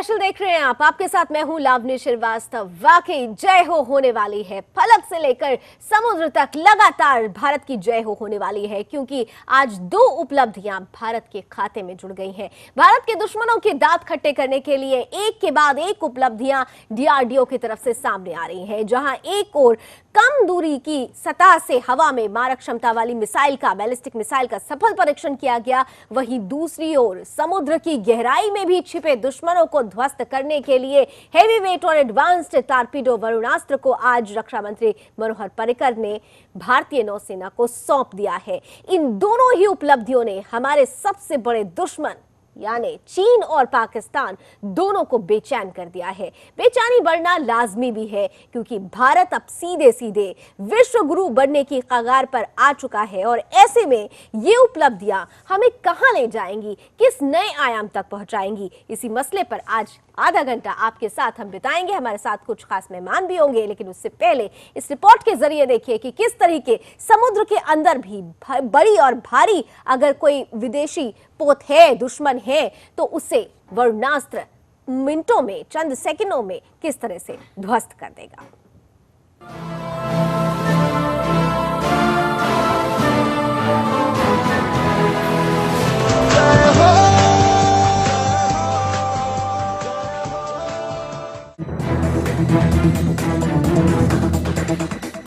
Special देख रहे हैं आप। आपके साथ मैं हूं लावनी श्रीवास्तव। वाकई जय हो होने वाली है। फलक से लेकर समुद्र तक लगातार भारत की जय हो होने वाली है, क्योंकि आज दो उपलब्धियां भारत के खाते में जुड़ गई हैं। भारत के दुश्मनों के दांत खट्टे करने के लिए एक के बाद एक उपलब्धियां डीआरडीओ की तरफ से सामने आ रही हैं। जहां एक और कम दूरी की सतह से हवा में मारक क्षमता वाली मिसाइल का, बैलिस्टिक मिसाइल का सफल परीक्षण किया गया, वहीं दूसरी ओर समुद्र की गहराई में भी छिपे दुश्मनों को ध्वस्त करने के लिए हेवीवेट और एडवांस्ड टारपीडो वरुणास्त्र को आज रक्षा मंत्री मनोहर पर्रिकर ने भारतीय नौसेना को सौंप दिया है। इन दोनों ही उपलब्धियों ने हमारे सबसे बड़े दुश्मन यानी चीन और पाकिस्तान दोनों को बेचैन कर दिया है। बेचैनी बढ़ना लाजमी भी है, क्योंकि भारत अब सीधे सीधे विश्व गुरु बनने की कगार पर आ चुका है। और ऐसे में ये उपलब्धियां हमें कहां ले जाएंगी, किस नए आयाम तक पहुंचाएंगी, इसी मसले पर आज आधा घंटा आपके साथ हम बिताएंगे। हमारे साथ कुछ खास मेहमान भी होंगे, लेकिन उससे पहले इस रिपोर्ट के जरिए देखिए कि किस तरीके समुद्र के अंदर भी बड़ी और भारी अगर कोई विदेशी पोत है, दुश्मन है, तो उसे वरुणास्त्र मिनटों में, चंद सेकंडों में किस तरह से ध्वस्त कर देगा।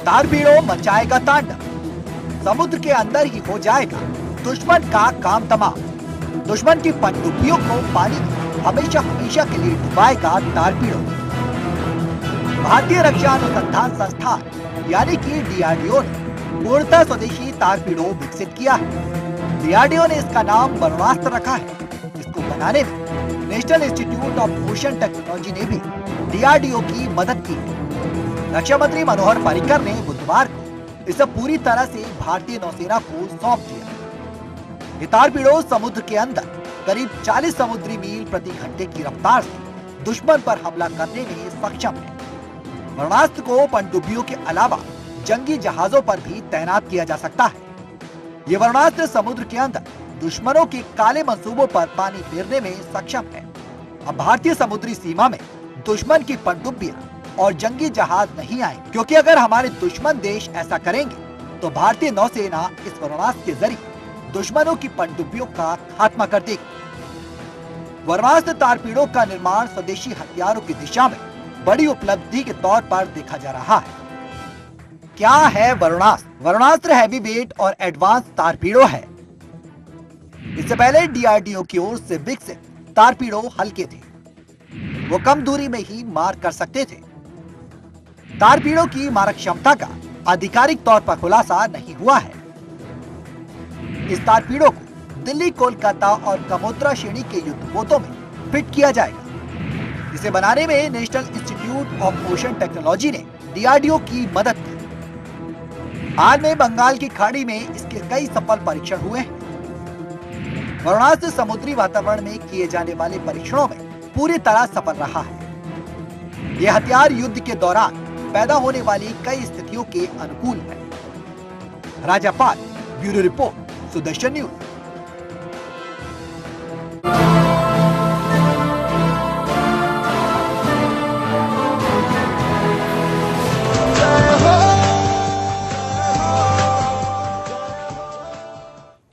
टारपीडो मचाएगा तांडव, समुद्र के अंदर ही हो जाएगा दुश्मन का काम तमाम। दुश्मन की पनडुब्बियों को पानी में हमेशा हमेशा के लिए डुबाएगा टारपीडो। भारतीय रक्षा अनुसंधान संस्थान यानी कि डीआरडीओ ने पूर्णतः स्वदेशी टारपीडो विकसित किया है। डीआरडीओ ने इसका नाम वरुणास्त्र रखा है। इसको बनाने में national institute of ocean technology ने भी डीआरडीओ की मदद की है। रक्षा मंत्री मनोहर पर्रिकर ने बुधवार को इसे पूरी तरह से भारतीय नौसेना को सौंप दिया। ये टारपीडो समुद्र के अंदर करीब 40 समुद्री मील प्रति घंटे की रफ्तार से दुश्मन पर हमला करने में सक्षम है। वरुणास्त्र को पनडुब्बियों के अलावा जंगी जहाजों पर भी तैनात किया जा सकता है। ये वरुणास्त्र समुद्र के अंदर दुश्मनों के काले मंसूबों पर पानी फेरने में सक्षम है। अब भारतीय समुद्री सीमा में दुश्मन की पनडुब्बियां और जंगी जहाज नहीं आए, क्योंकि अगर हमारे दुश्मन देश ऐसा करेंगे तो भारतीय नौसेना इस वरुणास्त्र के जरिए दुश्मनों की पनडुब्बियों का खात्मा कर देगी। वरुणास्त्र टारपीडो का निर्माण स्वदेशी हथियारों की दिशा में बड़ी उपलब्धि के तौर पर देखा जा रहा है। क्या है वरुणास्त्र? वरुणास्त्र हैवीवेट और एडवांस टारपीडो है। इससे पहले डीआरडीओ की ओर से विकसित टारपीडो हल्के थे, वो कम दूरी में ही मार कर सकते थे। टारपीडो की मारक क्षमता का आधिकारिक तौर पर खुलासा नहीं हुआ है। इस टारपीडो को दिल्ली, कोलकाता और कमोत्रा श्रेणी के युद्धपोतों में फिट किया जाएगा। इसे बनाने में national institute of ocean technology ने डीआरडीओ की मदद की। हाल में बंगाल की खाड़ी में इसके कई सफल परीक्षण हुए हैं। वरुणास्त्र समुद्री वातावरण में किए जाने वाले परीक्षणों में पूरी तरह सफल रहा है। यह हथियार युद्ध के दौरान पैदा होने वाली कई स्थितियों के अनुकूल है। राजापाल, ब्यूरो रिपोर्ट, सुदर्शन न्यूज।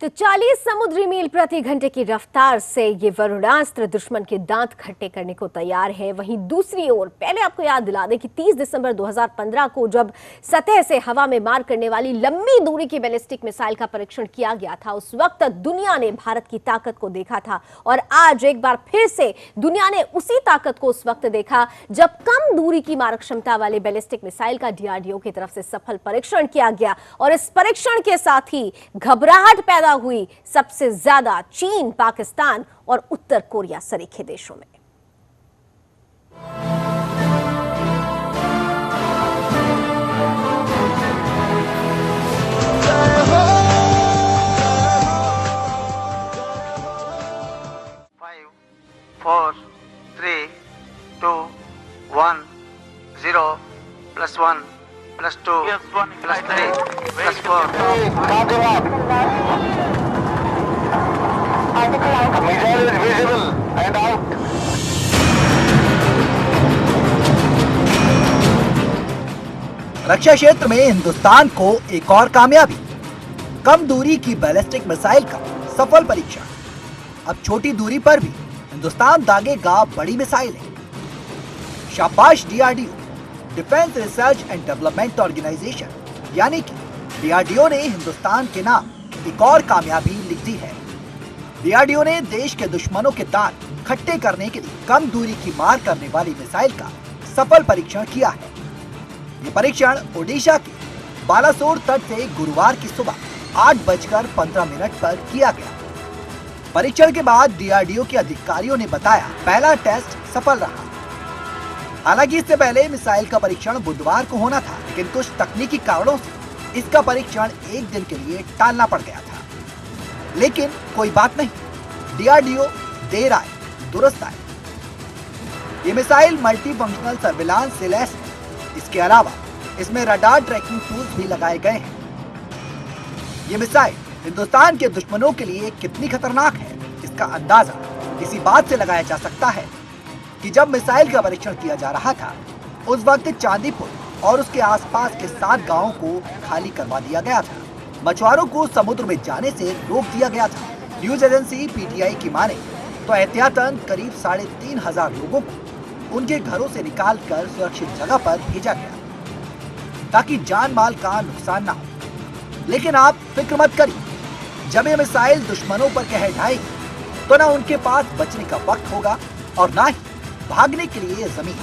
तो 40 समुद्री मील प्रति घंटे की रफ्तार से ये वरुणास्त्र दुश्मन के दांत खट्टे करने को तैयार है। वहीं दूसरी ओर पहले आपको याद दिला दें कि 30 दिसंबर 2015 को जब सतह से हवा में मार करने वाली लंबी दूरी की बैलिस्टिक मिसाइल का परीक्षण किया गया था, उस वक्त दुनिया ने भारत की ताकत को देखा था। और आज एक बार फिर से दुनिया ने उसी ताकत को उस वक्त देखा जब कम दूरी की मारक क्षमता वाले बैलिस्टिक मिसाइल का डीआरडीओ की तरफ से सफल परीक्षण किया गया। और इस परीक्षण के साथ ही घबराहट पैदा हुई सबसे ज्यादा चीन, पाकिस्तान और उत्तर कोरिया सरीखे देशों में। Five, 4, 3, 2, 1, 0, +1, +2, +3, +4. Missile is visible and out. रक्षा क्षेत्र में हिंदुस्तान को एक और कामयाबी, कम दूरी की बैलिस्टिक मिसाइल का सफल परीक्षण। अब छोटी दूरी पर भी हिंदुस्तान दागेगा बड़ी मिसाइलें। शाबाश DRDO, defence research and development organisation यानी कि डीआरडीओ ने हिंदुस्तान के नाम एक और कामयाबी लिख दी है। डीआरडीओ ने देश के दुश्मनों के दांत खट्टे करने के लिए कम दूरी की मार करने वाली मिसाइल का सफल परीक्षण किया है। ये परीक्षण ओडिशा के बालासोर तट से गुरुवार की सुबह 8:15 पर किया गया। परीक्षण के बाद डीआरडीओ के अधिकारियों ने बताया पहला टेस्ट सफल रहा। हालांकि इससे पहले मिसाइल का परीक्षण बुधवार को होना था, लेकिन कुछ तकनीकी कारणों से इसका परीक्षण एक दिन के लिए टालना पड़ गया था। लेकिन कोई बात नहीं, डीआरडीओ देर आए दुरुस्त आए। ये मिसाइल मल्टी फंक्शनल सर्विलांस से लैस है। इसके अलावा इसमें रडार ट्रैकिंग टूल्स भी लगाए गए हैं। ये मिसाइल हिंदुस्तान के दुश्मनों के लिए कितनी खतरनाक है, इसका अंदाजा इसी बात से लगाया जा सकता है कि जब मिसाइल का परीक्षण किया जा रहा था, उस वक्त चांदीपुर और उसके आसपास के 7 गांवों को खाली करवा दिया गया था। मछुआरों को समुद्र में जाने से रोक दिया गया था। न्यूज एजेंसी पीटीआई की माने तो एहतियातन करीब 3,500 लोगों को उनके घरों से निकालकर सुरक्षित जगह पर भेजा गया ताकि जान माल का नुकसान ना हो। लेकिन आप फिक्र मत करिए, जब ये मिसाइल दुश्मनों पर कहर ढाएगी तो ना उनके पास बचने का वक्त होगा और ना ही भागने के लिए जमीन।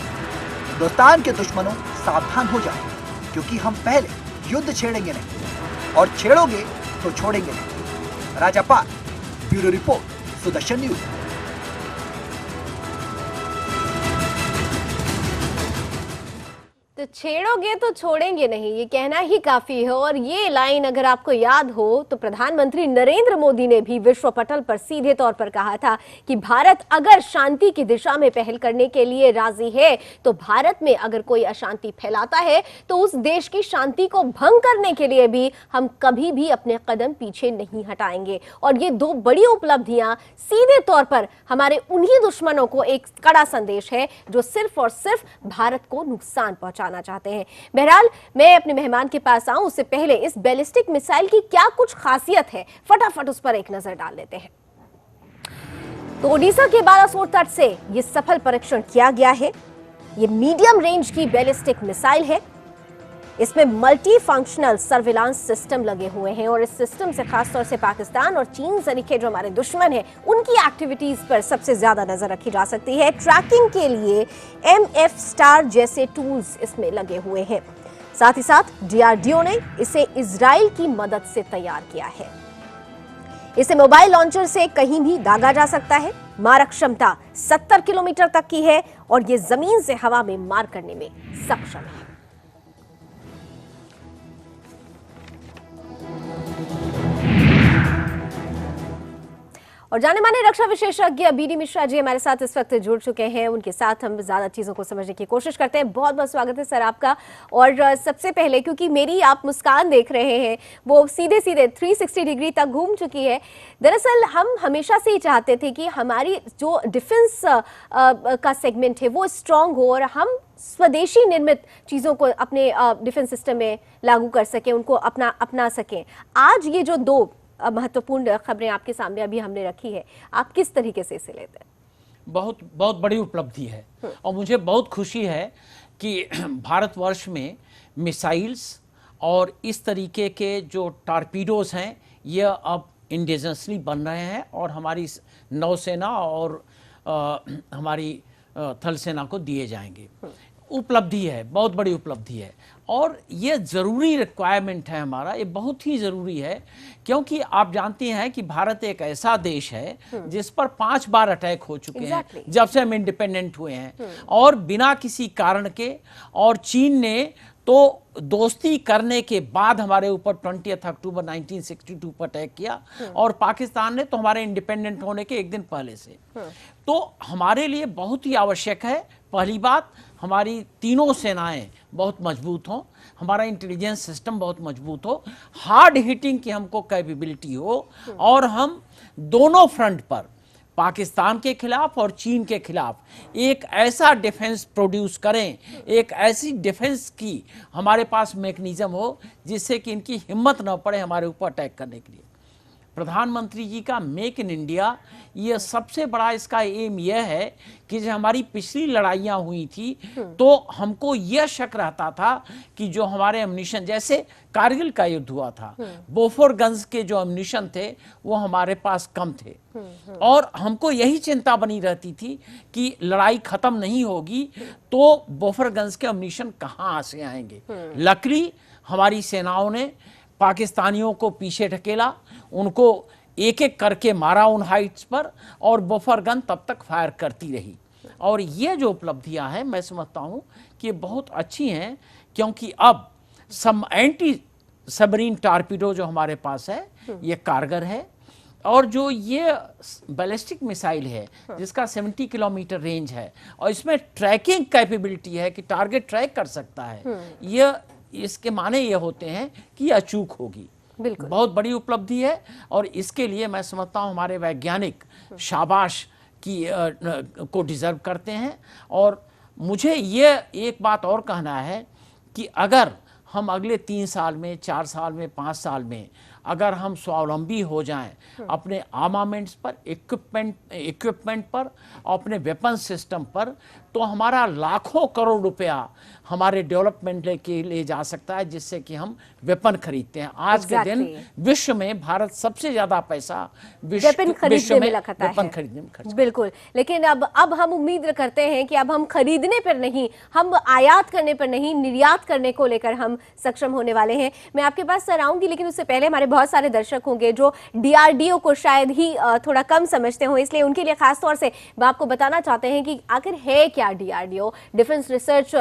हिंदुस्तान के दुश्मनों सावधान हो जाओ, क्योंकि हम पहले युद्ध छेड़ेंगे नहीं और छेड़ोगे तो छोड़ेंगे नहीं। राजापाल, ब्यूरो रिपोर्ट, सुदर्शन न्यूज। तो छेड़ोगे तो छोड़ेंगे नहीं, ये कहना ही काफी है। और ये लाइन अगर आपको याद हो तो प्रधानमंत्री नरेंद्र मोदी ने भी विश्व पटल पर सीधे तौर पर कहा था कि भारत अगर शांति की दिशा में पहल करने के लिए राजी है तो भारत में अगर कोई अशांति फैलाता है तो उस देश की शांति को भंग करने के लिए भी हम कभी भी अपने कदम पीछे नहीं हटाएंगे। और ये 2 बड़ी उपलब्धियां सीधे तौर पर हमारे उन्हीं दुश्मनों को एक कड़ा संदेश है जो सिर्फ और सिर्फ भारत को नुकसान पहुंचा चाहते हैं। बहरहाल मैं अपने मेहमान के पास आऊं उससे पहले इस बैलिस्टिक मिसाइल की क्या कुछ खासियत है, फटाफट उस पर एक नजर डाल लेते हैं। तो ओडिशा के बालासोर तट से यह सफल परीक्षण किया गया है। यह मीडियम रेंज की बैलिस्टिक मिसाइल है। इसमें मल्टी फंक्शनल सर्विलांस सिस्टम लगे हुए हैं और इस सिस्टम से खासतौर से पाकिस्तान और चीन सरीखे जो हमारे दुश्मन हैं उनकी एक्टिविटीज पर सबसे ज्यादा नजर रखी जा सकती है। ट्रैकिंग के लिए MF स्टार जैसे टूल्स इसमें लगे हुए हैं। साथ ही साथ डीआरडीओ ने इसे इजराइल की मदद से तैयार किया है। इसे मोबाइल लॉन्चर से कहीं भी दागा जा सकता है। मारक क्षमता 70 किलोमीटर तक की है और ये जमीन से हवा में मार करने में सक्षम है। और जाने माने रक्षा विशेषज्ञ बीडी मिश्रा जी हमारे साथ इस वक्त जुड़ चुके हैं। उनके साथ हम ज्यादा चीजों को समझने की कोशिश करते हैं। बहुत बहुत स्वागत है सर आपका। और सबसे पहले क्योंकि मेरी आप मुस्कान देख रहे हैं वो सीधे सीधे 360 डिग्री तक घूम चुकी है। दरअसल हम हमेशा से ही चाहते थे कि हमारी जो डिफेंस का सेगमेंट है वो स्ट्रांग हो और हम स्वदेशी निर्मित चीज़ों को अपने डिफेंस सिस्टम में लागू कर सकें, उनको अपना सकें। आज ये जो 2 महत्वपूर्ण खबरें आपके सामने अभी हमने रखी है, आप किस तरीके से इसे लेते हैं? बहुत बहुत बड़ी उपलब्धि है और मुझे बहुत खुशी है कि भारतवर्ष में मिसाइल्स और इस तरीके के जो टॉर्पीडोज हैं ये अब इंडिजिनसली बन रहे हैं और हमारी नौसेना और हमारी थल सेना को दिए जाएंगे। उपलब्धि है, बहुत बड़ी उपलब्धि है और ये ज़रूरी रिक्वायरमेंट है हमारा, ये बहुत ही ज़रूरी है क्योंकि आप जानते हैं कि भारत एक ऐसा देश है जिस पर 5 बार अटैक हो चुके हैं जब से हम इंडिपेंडेंट हुए हैं और बिना किसी कारण के। और चीन ने तो दोस्ती करने के बाद हमारे ऊपर 20 अक्टूबर 1962 पर अटैक किया और पाकिस्तान ने तो हमारे इंडिपेंडेंट होने के एक दिन पहले से। तो हमारे लिए बहुत ही आवश्यक है, पहली बात हमारी तीनों सेनाएं बहुत मजबूत हों, हमारा इंटेलिजेंस सिस्टम बहुत मजबूत हो, हार्ड हिटिंग की हमको कैपेबिलिटी हो और हम दोनों फ्रंट पर पाकिस्तान के खिलाफ और चीन के खिलाफ एक ऐसा डिफेंस प्रोड्यूस करें, एक ऐसी डिफेंस की हमारे पास मैकेनिज्म हो जिससे कि इनकी हिम्मत न पड़े हमारे ऊपर अटैक करने के लिए। प्रधानमंत्री जी का मेक इन इंडिया, ये सबसे बड़ा इसका एम यह है कि जब हमारी पिछली लड़ाइयाँ हुई थी तो हमको यह शक रहता था कि जो हमारे एम्यूनिशन, जैसे कारगिल का युद्ध हुआ था, बोफोर गन्स के जो एम्यूनिशन थे वो हमारे पास कम थे और हमको यही चिंता बनी रहती थी कि लड़ाई खत्म नहीं होगी तो बोफोर गन्स के एम्यूनिशन कहाँ से आएंगे। लकीली हमारी सेनाओं ने पाकिस्तानियों को पीछे ढकेला, उनको एक एक करके मारा उन हाइट्स पर, और बफर गन तब तक फायर करती रही। और ये जो उपलब्धियां हैं मैं समझता हूं कि ये बहुत अच्छी हैं, क्योंकि अब सब एंटी सबमरीन टारपीडो जो हमारे पास है ये कारगर है, और जो ये बैलिस्टिक मिसाइल है जिसका 70 किलोमीटर रेंज है और इसमें ट्रैकिंग कैपेबिलिटी है कि टारगेट ट्रैक कर सकता है, ये इसके माने ये होते हैं कि अचूक होगी। बिल्कुल बहुत बड़ी उपलब्धि है और इसके लिए मैं समझता हूँ हमारे वैज्ञानिक शाबाश की को डिजर्व करते हैं। और मुझे ये एक बात और कहना है कि अगर हम अगले 3 साल में, 4 साल में, 5 साल में अगर हम स्वावलंबी हो जाएं अपने आर्मामेंट्स पर, इक्विपमेंट पर, अपने वेपन सिस्टम पर, तो हमारा लाखों करोड़ रुपया हमारे डेवलपमेंट के लिए जा सकता है, जिससे कि हम वेपन खरीदते हैं। आज के दिन विश्व में भारत सबसे ज्यादा पैसा वेपन खरीदने में लगाता है। वेपन खरीदने में खर्च। बिल्कुल, लेकिन अब हम उम्मीद करते हैं कि अब हम खरीदने पर नहीं, हम आयात करने पर नहीं, निर्यात करने को लेकर हम सक्षम होने वाले हैं। मैं आपके पास आऊंगी, लेकिन उससे पहले हमारे बहुत सारे दर्शक होंगे जो डीआरडीओ को शायद ही थोड़ा कम समझते हो, इसलिए उनके लिए खास तौर से मैं आपको बताना चाहते हैं कि आखिर है क्या डीआरडीओ, डिफेंस रिसर्च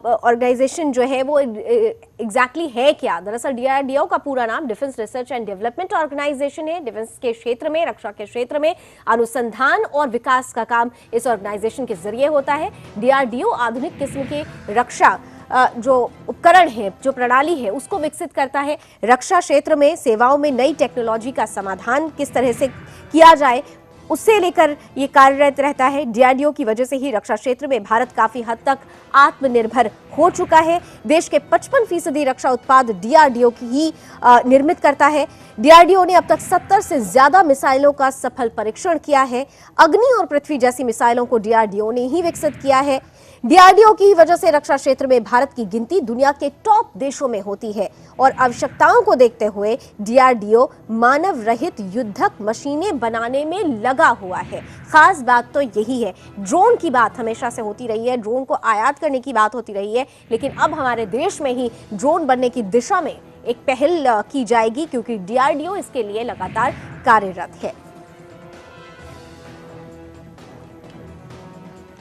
ऑर्गेनाइजेशन जो है वो एग्जैक्टली है क्या। दरअसल डीआरडीओ का पूरा नाम defence research and development organisation है। डिफेंस के क्षेत्र में, रक्षा के क्षेत्र में अनुसंधान और विकास का काम इस ऑर्गेनाइजेशन के जरिए होता है। डीआरडीओ आधुनिक किस्म के रक्षा जो उपकरण है, जो प्रणाली है, उसको विकसित करता है। रक्षा क्षेत्र में सेवाओं में नई टेक्नोलॉजी का समाधान किस तरह से किया जाए उससे लेकर ये कार्यरत रहता है। डीआरडीओ की वजह से ही रक्षा क्षेत्र में भारत काफी हद तक आत्मनिर्भर हो चुका है। देश के 55% रक्षा उत्पाद डीआरडीओ की ही निर्मित करता है। डीआरडीओ ने अब तक 70 से ज्यादा मिसाइलों का सफल परीक्षण किया है। अग्नि और पृथ्वी जैसी मिसाइलों को डीआरडीओ ने ही विकसित किया है। डीआरडीओ की वजह से रक्षा क्षेत्र में भारत की गिनती दुनिया के टॉप देशों में होती है और आवश्यकताओं को देखते हुए डीआरडीओ मानव रहित युद्धक मशीनें बनाने में लगा हुआ है। खास बात तो यही है। ड्रोन की बात हमेशा से होती रही है, ड्रोन को आयात करने की बात होती रही है, लेकिन अब हमारे देश में ही ड्रोन बनने की दिशा में एक पहल की जाएगी, क्योंकि डीआरडीओ इसके लिए लगातार कार्यरत है।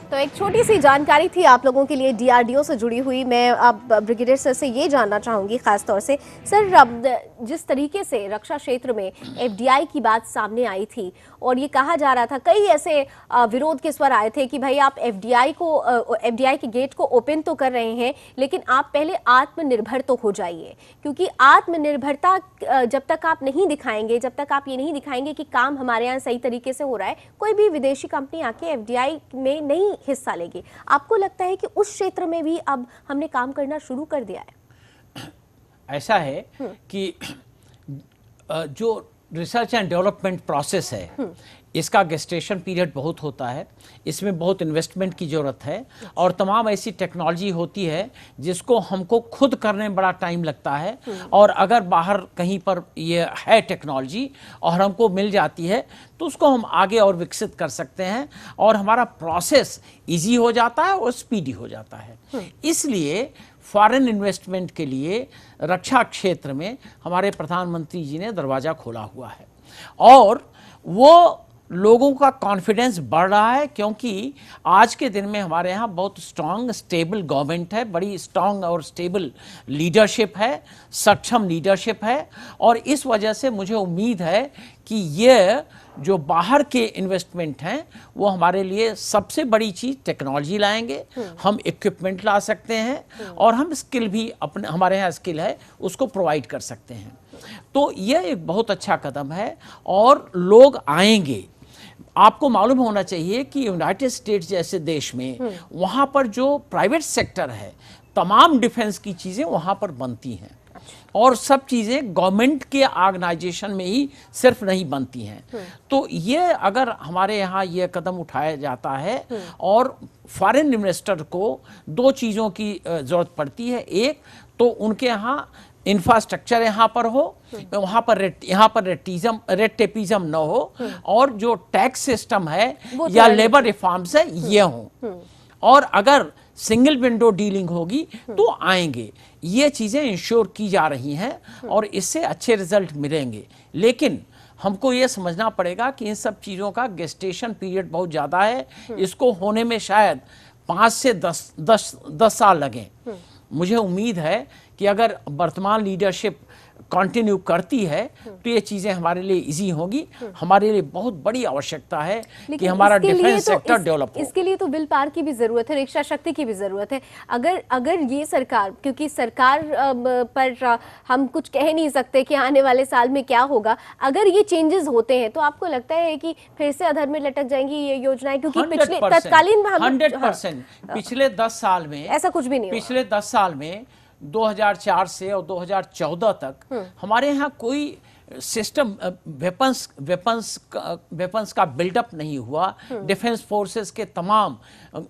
तो एक छोटी सी जानकारी थी आप लोगों के लिए डीआरडीओ से जुड़ी हुई। मैं अब ब्रिगेडियर सर से ये जानना चाहूंगी खास तौर से, सर अब जिस तरीके से रक्षा क्षेत्र में एफडीआई की बात सामने आई थी और ये कहा जा रहा था, कई ऐसे विरोध के स्वर आए थे कि भाई आप एफडीआई के गेट को ओपन तो कर रहे हैं, लेकिन आप पहले आत्मनिर्भर तो हो जाइए, क्योंकि आत्मनिर्भरता जब तक आप नहीं दिखाएंगे, जब तक आप ये नहीं दिखाएंगे कि काम हमारे यहाँ सही तरीके से हो रहा है, कोई भी विदेशी कंपनी आके एफडीआई में नहीं हिस्सा लेगी। आपको लगता है कि उस क्षेत्र में भी अब हमने काम करना शुरू कर दिया है? ऐसा है कि जो रिसर्च एंड डेवलपमेंट प्रोसेस है, इसका गेस्टेशन पीरियड बहुत होता है, इसमें बहुत इन्वेस्टमेंट की ज़रूरत है और तमाम ऐसी टेक्नोलॉजी होती है जिसको हमको खुद करने में बड़ा टाइम लगता है। और अगर बाहर कहीं पर ये है टेक्नोलॉजी और हमको मिल जाती है तो उसको हम आगे और विकसित कर सकते हैं और हमारा प्रोसेस इजी हो जाता है और स्पीडी हो जाता है। इसलिए फॉरेन इन्वेस्टमेंट के लिए रक्षा क्षेत्र में हमारे प्रधानमंत्री जी ने दरवाज़ा खोला हुआ है और वो लोगों का कॉन्फिडेंस बढ़ रहा है, क्योंकि आज के दिन में हमारे यहाँ बहुत स्ट्रांग स्टेबल गवर्नमेंट है, बड़ी स्ट्रांग और स्टेबल लीडरशिप है, सक्षम लीडरशिप है। और इस वजह से मुझे उम्मीद है कि ये जो बाहर के इन्वेस्टमेंट हैं वो हमारे लिए सबसे बड़ी चीज़ टेक्नोलॉजी लाएंगे, हम इक्विपमेंट ला सकते हैं और हम स्किल भी अपने, हमारे यहाँ स्किल है उसको प्रोवाइड कर सकते हैं। तो यह एक बहुत अच्छा कदम है और लोग आएंगे। आपको मालूम होना चाहिए कि यूनाइटेड स्टेट्स जैसे देश में वहाँ पर जो प्राइवेट सेक्टर है, तमाम डिफेंस की चीज़ें वहाँ पर बनती हैं और सब चीज़ें गवर्नमेंट के ऑर्गेनाइजेशन में ही सिर्फ नहीं बनती हैं। तो ये अगर हमारे यहाँ ये कदम उठाया जाता है और फॉरेन इन्वेस्टर को दो चीज़ों की ज़रूरत पड़ती है। एक तो उनके यहाँ इंफ्रास्ट्रक्चर यहाँ पर हो, यहाँ पर रेड टेपिज्म न हो, और जो टैक्स सिस्टम है या लेबर रिफॉर्म्स है ये हो, और अगर सिंगल विंडो डीलिंग होगी तो आएंगे। ये चीज़ें इंश्योर की जा रही हैं और इससे अच्छे रिजल्ट मिलेंगे। लेकिन हमको ये समझना पड़ेगा कि इन सब चीज़ों का गेस्टेशन पीरियड बहुत ज़्यादा है। इसको होने में शायद 5 से 10 साल लगें। मुझे उम्मीद है कि अगर वर्तमान लीडरशिप कंटिन्यू करती है तो ये चीज़ें हमारे लिए इजी होंगी। हमारे लिए बहुत बड़ी आवश्यकता है कि हमारा डिफेंस सेक्टर डेवलप हो। इसके लिए तो विल पावर की भी जरूरत है, इच्छा शक्ति की भी जरूरत है। अगर ये सरकार, क्योंकि सरकार पर हम कुछ कह नहीं सकते कि आने वाले साल में क्या होगा, अगर ये चेंजेस होते हैं तो आपको लगता है कि फिर से अधर में लटक जाएंगी ये योजनाएं? क्योंकि पिछले तत्कालीन 100% पिछले 10 साल में ऐसा कुछ भी नहीं हुआ। पिछले 10 साल में 2004 से और 2014 तक हमारे यहाँ कोई सिस्टम वेपन्स का बिल्डअप नहीं हुआ। डिफेंस फोर्सेस के तमाम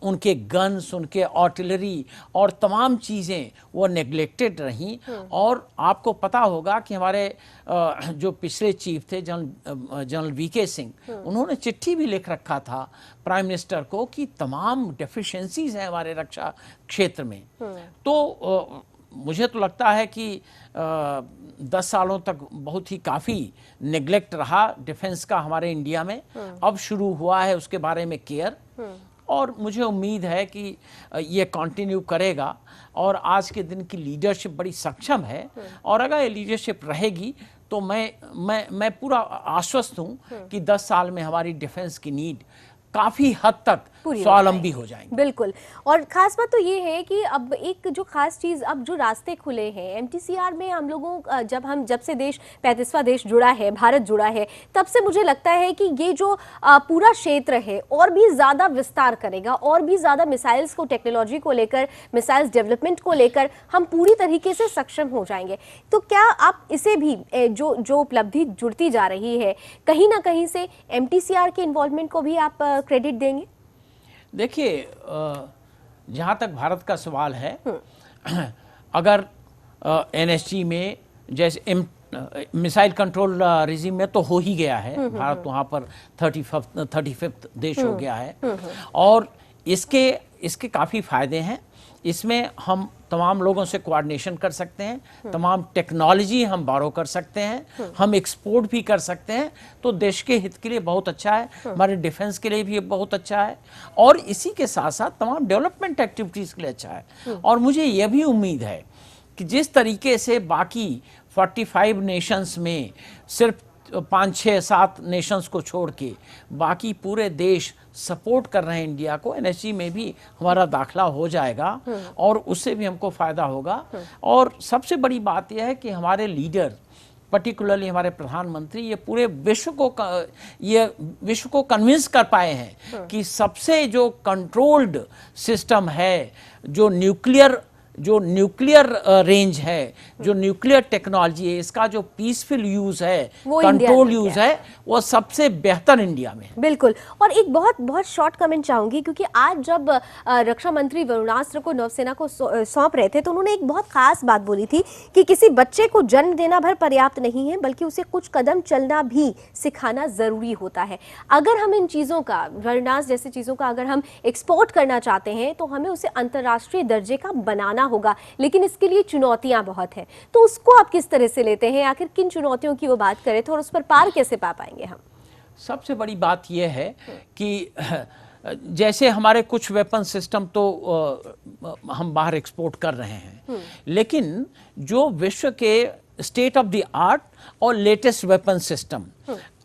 उनके गन्स, उनके आर्टिलरी और तमाम चीज़ें वो नेग्लेक्टेड रहीं। और आपको पता होगा कि हमारे जो पिछले चीफ थे जनरल वीके सिंह, उन्होंने चिट्ठी भी लिख रखा था प्राइम मिनिस्टर को कि तमाम डेफिशिएंसीज हैं हमारे रक्षा क्षेत्र में। तो मुझे तो लगता है कि 10 सालों तक बहुत ही काफ़ी नेग्लेक्ट रहा डिफेंस का हमारे इंडिया में। अब शुरू हुआ है उसके बारे में केयर, और मुझे उम्मीद है कि ये कंटिन्यू करेगा। और आज के दिन की लीडरशिप बड़ी सक्षम है, और अगर ये लीडरशिप रहेगी तो मैं पूरा आश्वस्त हूँ कि 10 साल में हमारी डिफेंस की नीड काफी हद तक स्वावलंबी हो जाएंगे। बिल्कुल। और खास बात तो ये है कि अब एक जो खास चीज, अब जो रास्ते खुले हैं एमटीसीआर में, हम लोगों जब से देश 35वां देश जुड़ा है, भारत जुड़ा है, तब से मुझे लगता है कि ये जो पूरा क्षेत्र है और भी ज्यादा विस्तार करेगा, और भी ज्यादा मिसाइल्स को, टेक्नोलॉजी को लेकर, मिसाइल्स डेवलपमेंट को लेकर हम पूरी तरीके से सक्षम हो जाएंगे। तो क्या आप इसे भी जो उपलब्धि जुड़ती जा रही है, कहीं ना कहीं से एमटीसीआर के इन्वॉल्वमेंट को भी आप क्रेडिट देंगे? देखिए, जहाँ तक भारत का सवाल है, अगर एनएसजी में जैसे मिसाइल कंट्रोल रिजीम में तो हो ही गया है, भारत वहाँ पर 35th देश हो गया है, और इसके काफ़ी फ़ायदे हैं। इसमें हम तमाम लोगों से कोऑर्डिनेशन कर सकते हैं, तमाम टेक्नोलॉजी हम बारो कर सकते हैं, हम एक्सपोर्ट भी कर सकते हैं। तो देश के हित के लिए बहुत अच्छा है, हमारे डिफेंस के लिए भी बहुत अच्छा है, और इसी के साथ साथ तमाम डेवलपमेंट एक्टिविटीज़ के लिए अच्छा है। और मुझे यह भी उम्मीद है कि जिस तरीके से बाकी 45 नेशंस में सिर्फ 5, 6, 7 नेशंस को छोड़ के बाकी पूरे देश सपोर्ट कर रहे हैं इंडिया को, एनएसजी में भी हमारा दाखला हो जाएगा और उससे भी हमको फ़ायदा होगा। और सबसे बड़ी बात यह है कि हमारे लीडर, पर्टिकुलरली हमारे प्रधानमंत्री, ये पूरे विश्व को कन्विंस कर पाए हैं कि सबसे जो कंट्रोल्ड सिस्टम है, जो न्यूक्लियर रेंज है, जो न्यूक्लियर टेक्नोलॉजी है, इसका जो पीसफुल यूज है, कंट्रोल यूज है, वो सबसे बेहतर इंडिया में। बिल्कुल। और एक बहुत शॉर्ट कमेंट चाहूंगी, क्योंकि आज जब रक्षा मंत्री वरुणास्त्र को नौसेना को सौंप रहे थे तो उन्होंने एक बहुत खास बात बोली थी कि किसी बच्चे को जन्म देना भर पर्याप्त नहीं है, बल्कि उसे कुछ कदम चलना भी सिखाना जरूरी होता है। अगर हम इन चीजों का, वरुणास्त्र जैसी चीजों का अगर हम एक्सपोर्ट करना चाहते हैं तो हमें उसे अंतर्राष्ट्रीय दर्जे का बनाना होगा, लेकिन इसके लिए चुनौतियां बहुत हैं। तो उसको आप किस तरह से लेते हैं? आखिर किन चुनौतियों की वो बात करें तो, और उस पर पार कैसे पा पाएंगे हम? सबसे बड़ी बात यह है कि जैसे हमारे कुछ वेपन सिस्टम तो हम बाहर एक्सपोर्ट कर रहे हैं, लेकिन जो विश्व के स्टेट ऑफ द आर्ट और लेटेस्ट वेपन सिस्टम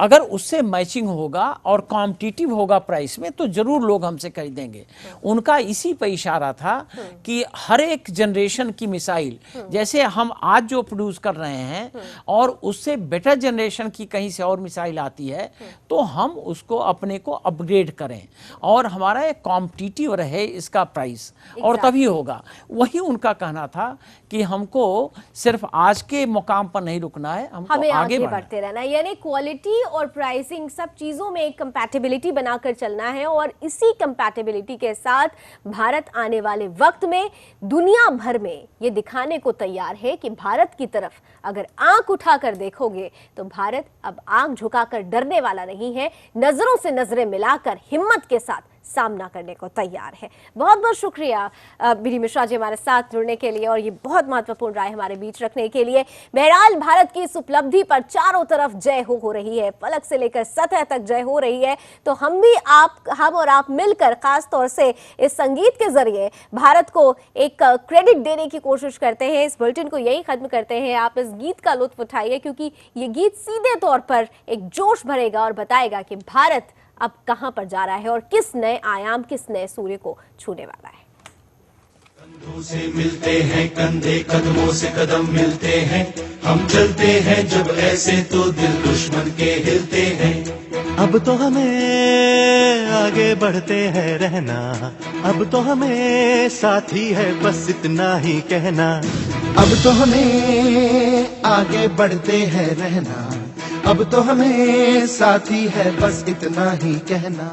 अगर उससे मैचिंग होगा और कॉम्पिटिटिव होगा प्राइस में तो जरूर लोग हमसे खरीदेंगे। उनका इसी पे इशारा था कि हर एक जनरेशन की मिसाइल जैसे हम आज जो प्रोड्यूस कर रहे हैं और उससे बेटर जनरेशन की कहीं से और मिसाइल आती है तो हम उसको अपने को अपग्रेड करें और हमारा एक कॉम्पिटिटिव रहे इसका प्राइस और तभी होगा। वही उनका कहना था कि हमको सिर्फ आज के मुकाम पर नहीं रुकना है, हमको हमें आगे बढ़ते रहना है। यानी क्वालिटी और प्राइसिंग सब चीजों में एक कंपैटिबिलिटी बनाकर चलना है और इसी कंपैटिबिलिटी के साथ भारत आने वाले वक्त में दुनिया भर में ये दिखाने को तैयार है कि भारत की तरफ अगर आंख उठाकर देखोगे तो भारत अब आंख झुकाकर डरने वाला नहीं है, नजरों से नजरें मिलाकर हिम्मत के साथ सामना करने को तैयार है। बहुत बहुत शुक्रिया बीडी मिश्रा जी हमारे साथ जुड़ने के लिए और ये बहुत महत्वपूर्ण राय हमारे बीच रखने के लिए। बहरहाल भारत की इस उपलब्धि पर चारों तरफ जय हो रही है, फलक से लेकर सतह तक जय हो रही है। तो हम और आप मिलकर खास तौर से इस संगीत के जरिए भारत को एक क्रेडिट देने की कोशिश करते हैं। इस बुलेटिन को यही खत्म करते हैं। आप इस गीत का लुत्फ उठाइए क्योंकि ये गीत सीधे तौर पर एक जोश भरेगा और बताएगा कि भारत अब कहां पर जा रहा है और किस नए आयाम, किस नए सूर्य को छूने वाला है। कंधों से मिलते हैं कंधे, कदमों से कदम मिलते हैं, हम चलते हैं जब ऐसे तो दिल दुश्मन के हिलते हैं। अब तो हमें आगे बढ़ते हैं रहना, अब तो हमें साथी है बस इतना ही कहना। अब तो हमें आगे बढ़ते हैं रहना, अब तो हमें साथी है बस इतना ही कहना।